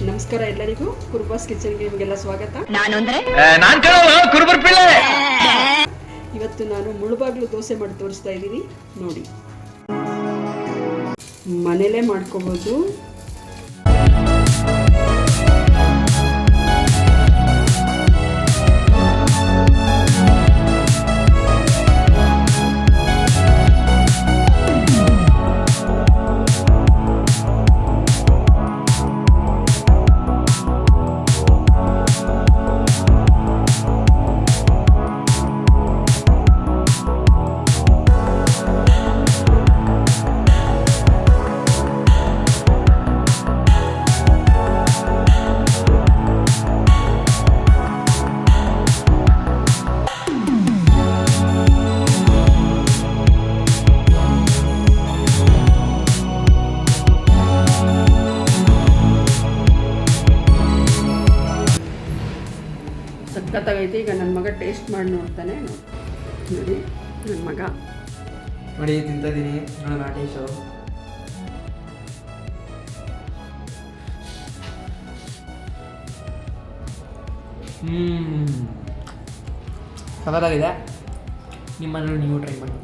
ನಮಸ್ಕಾರ ಎಲ್ಲರಿಗೂ ಕುರುಬಾಸ್ ಕಿಚನ್ಗೆ ನಿಮಗೆಲ್ಲ ಸ್ವಾಗತ. ಇವತ್ತು ನಾನು ಮುಳುಬಾಗ್ಲು ದೋಸೆ ಮಾಡಿ ತೋರಿಸ್ತಾ ಇದ್ದೀನಿ ನೋಡಿ. ಮನೇಲೇ ಮಾಡ್ಕೋಬೋದು. ಸಖತ್ತಾಗೈತೆ. ಈಗ ನನ್ನ ಮಗ ಟೇಸ್ಟ್ ಮಾಡಿ ನೋಡ್ತಾನೆ. ನೋಡಿ ನನ್ನ ಮಗ ನೋಡಿ ತಿಂತಿದ್ದೀನಿ. ನೋಡೋಣ ಟೇಸ್ಟು. ಸಖತ್ತಾಗಿದೆ. ನಿಮ್ಮನ್ನು ನೀವು ಟ್ರೈ ಮಾಡಿ.